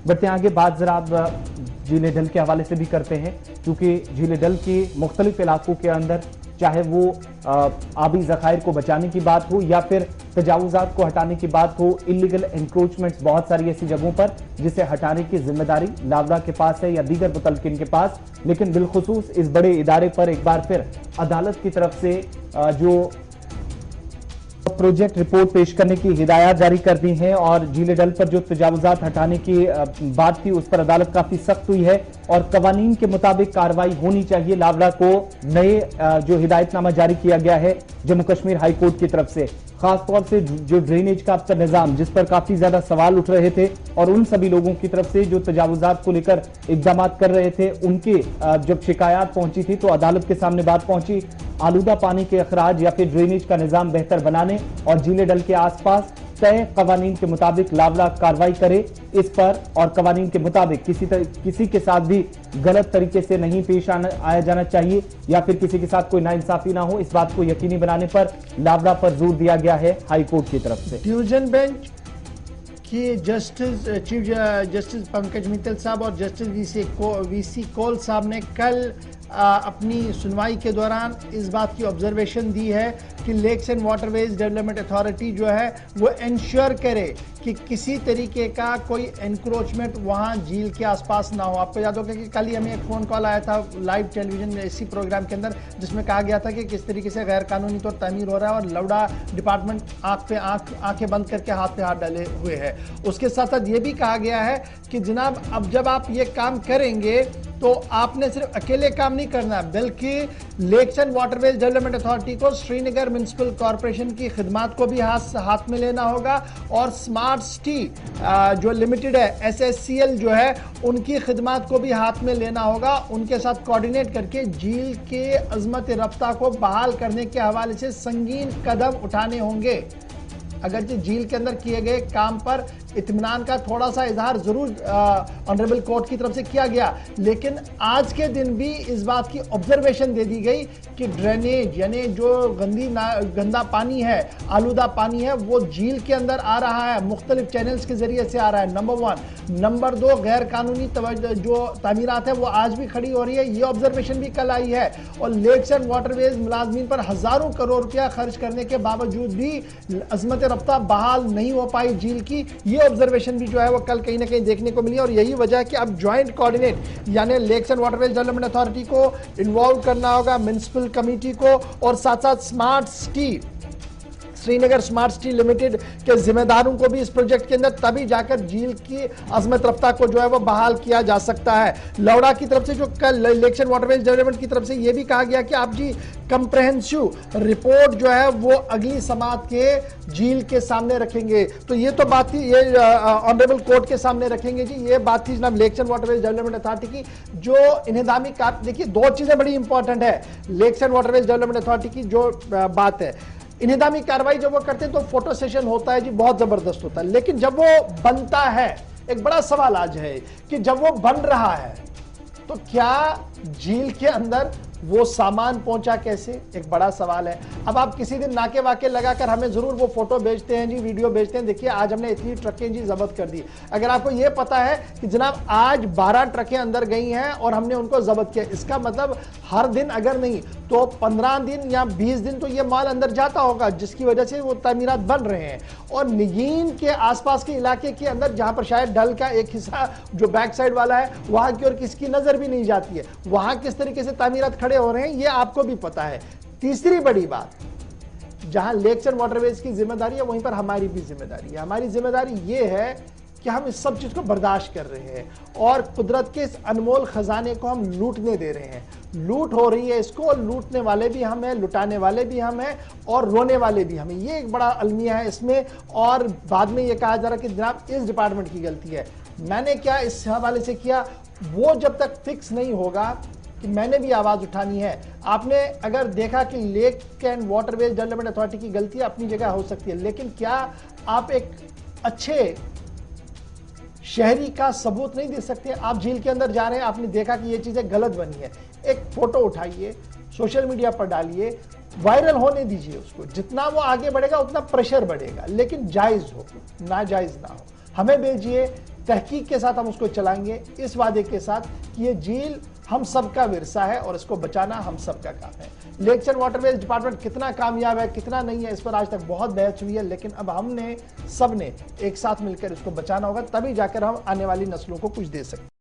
बढ़ते हैं आगे, बात जरा आप झीले डल के हवाले से भी करते हैं, क्योंकि झीले डल के मुख्तलिफ इलाकों के अंदर चाहे वो आबी ज़खायर को बचाने की बात हो या फिर तजावुजात को हटाने की बात हो, इलीगल एनक्रोचमेंट्स बहुत सारी ऐसी जगहों पर जिसे हटाने की जिम्मेदारी लावरा के पास है या दीगर मुतलकिन के पास। लेकिन बिलखुसूस इस बड़े इदारे पर एक बार फिर अदालत की तरफ से जो प्रोजेक्ट रिपोर्ट पेश करने की हिदायत जारी कर दी हैं और झीले डल पर जो तजावुजात हटाने की बात थी उस पर अदालत काफी सख्त हुई है और कवानीन के मुताबिक कार्रवाई होनी चाहिए। लावरा को नए जो हिदायतनामा जारी किया गया है जम्मू कश्मीर हाई कोर्ट की तरफ से, खासतौर से जो ड्रेनेज का अब तक निजाम जिस पर काफी ज्यादा सवाल उठ रहे थे और उन सभी लोगों की तरफ से जो तजावुजात को लेकर इकदाम कर रहे थे, उनके जब शिकायत पहुंची थी तो अदालत के सामने बात पहुंची आलूदा पानी के अखराज या फिर ड्रेनेज का निजाम बेहतर बनाने और झीले डल के आसपास तय कवानीन के मुताबिक लावरा कार्रवाई करे इस पर, और कवानीन के मुताबिक किसी के साथ भी गलत तरीके से नहीं पेश आया जाना चाहिए या फिर किसी के साथ कोई नाइंसाफी ना हो, इस बात को यकीनी बनाने पर लावरा पर जोर दिया गया है हाई कोर्ट की तरफ से। डिवीजन बेंच की justice chief justice Pankaj Mittal साहब और जस्टिस वीसी कौल साहब ने कल अपनी सुनवाई के दौरान इस बात की ऑब्जर्वेशन दी है कि lakes and waterways development authority जो है वो इंश्योर करे कि किसी तरीके का कोई एनक्रोचमेंट वहां झील के आसपास ना हो। आपको याद होगा कि कल ही हमें एक फोन कॉल आया था लाइव टेलीविजन में इसी प्रोग्राम के अंदर, जिसमें कहा गया था कि किस तरीके से गैर कानूनी तौर तमीर हो रहा है और लवड़ा डिपार्टमेंट आंखें बंद करके हाथ पे हाथ डाले हुए है। उसके साथ साथ ये भी कहा गया है कि जनाब अब जब आप ये काम करेंगे तो आपने सिर्फ अकेले काम नहीं करना, बल्कि lakes and waterways development authority को श्रीनगर म्युनिसिपल कॉर्पोरेशन की खिदमात को भी हाथ में लेना होगा और स्मार्ट सिटी जो लिमिटेड है SSCL जो है उनकी खिदमात को भी हाथ में लेना होगा। उनके साथ कोऑर्डिनेट करके झील के अजमत रफ्ता को बहाल करने के हवाले से संगीन कदम उठाने होंगे। अगरचे झील के अंदर किए गए काम पर इत्मीनान का थोड़ा सा इजहार जरूर ऑनरेबल कोर्ट की तरफ से किया गया, लेकिन आज के दिन भी इस बात की ऑब्जर्वेशन दे दी गई कि ड्रेनेज यानी जो गंदा पानी है, आलूदा पानी है, वो झील के अंदर आ रहा है, मुख्तलिफ चैनल्स के जरिए से आ रहा है, नंबर 1। नंबर 2, गैर कानूनी जो तामीरात है वो आज भी खड़ी हो रही है, ये ऑब्जर्वेशन भी कल आई है। और लेक्स एंड वाटरवेज मुलाजमीन पर हजारों करोड़ रुपया खर्च करने के बावजूद भी अजमत रफ्ता बहाल नहीं हो पाई झील की, ये ऑब्जर्वेशन भी जो है वो कल कहीं ना कहीं देखने को मिली। और यही वजह है कि अब ज्वाइंट कोऑर्डिनेट यानी lakes and waterways development authority को इन्वॉल्व करना होगा, म्युनिसिपल कमेटी को, और साथ साथ smart city Srinagar smart city limited के जिम्मेदारों को भी इस प्रोजेक्ट के अंदर, तभी जाकर झील की अजमत रफ्ता को जो है वो बहाल किया जा सकता है। लौड़ा की तरफ से जो कल लेक्स एंड वाटरवेज डेवलपमेंट की तरफ से यह भी कहा गया कि आप जी कंप्रेहेंसिव रिपोर्ट जो है वो अगली समात के झील के सामने रखेंगे। तो ये तो बात थी, ये ऑनरेबल कोर्ट के सामने रखेंगे जी, ये बात थी जनाब lakes and waterways development authority की। जो इन्हेदामी देखिए, दो चीजें बड़ी इंपॉर्टेंट है lakes and waterways development authority की जो बात है, इन्हेदामी कार्रवाई जब वो करते हैं तो फोटो सेशन होता है जी, बहुत जबरदस्त होता है, लेकिन जब वो बनता है, एक बड़ा सवाल आज है कि जब वो बन रहा है तो क्या झील के अंदर वो सामान पहुंचा कैसे, एक बड़ा सवाल है। अब आप किसी दिन नाके वाके लगाकर हमें जरूर वो फोटो भेजते हैं जी, वीडियो भेजते हैं, देखिए आज हमने इतनी ट्रकें जी जब्त कर दी। अगर आपको ये पता है कि जनाब आज 12 ट्रकें अंदर गई हैं और हमने उनको जब्त किया, इसका मतलब हर दिन अगर नहीं तो 15 दिन या 20 दिन तो ये माल अंदर जाता होगा, जिसकी वजह से वो तामीरात बन रहे हैं। और निगीन के आसपास के इलाके के अंदर जहां पर शायद डल का एक हिस्सा जो बैक साइड वाला है वहां की और किसकी नजर भी नहीं जाती है, वहां किस तरीके से तामीरात खड़े हो रहे हैं ये आपको भी पता है। तीसरी बड़ी बात, जहां लेक्स एंड वाटरवेज की जिम्मेदारी है वहीं पर हमारी भी जिम्मेदारी है। हमारी जिम्मेदारी ये है कि हम इस सब चीज को बर्दाश्त कर रहे हैं और कुदरत के इस अनमोल खजाने को हम लूटने दे रहे हैं। लूट हो रही है इसको, लूटने वाले भी हम हैं, लुटाने वाले भी हम हैं और रोने वाले भी हम हैं। ये एक बड़ा अलमिया है इसमें। और बाद में ये कहा जा रहा है कि जनाब इस डिपार्टमेंट की गलती है। मैंने क्या इस हवाले से किया, वो जब तक फिक्स नहीं होगा कि मैंने भी आवाज उठानी है। आपने अगर देखा कि lake and waterways development authority की गलती अपनी जगह हो सकती है, लेकिन क्या आप एक अच्छे शहरी का सबूत नहीं दे सकते? आप झील के अंदर जा रहे हैं, आपने देखा कि ये चीजें गलत बनी है, एक फोटो उठाइए, सोशल मीडिया पर डालिए, वायरल होने दीजिए उसको। जितना वो आगे बढ़ेगा उतना प्रेशर बढ़ेगा, लेकिन जायज हो, नाजायज ना हो। हमें भेजिए, तहकीक के साथ हम उसको चलाएंगे, इस वादे के साथ कि ये झील हम सबका विरसा है और इसको बचाना हम सबका काम है। लेक्स एंड वाटरवेज डिपार्टमेंट कितना कामयाब है कितना नहीं है इस पर आज तक बहुत बहस हुई है, लेकिन अब हमने सबने एक साथ मिलकर इसको बचाना होगा, तभी जाकर हम आने वाली नस्लों को कुछ दे सकते हैं।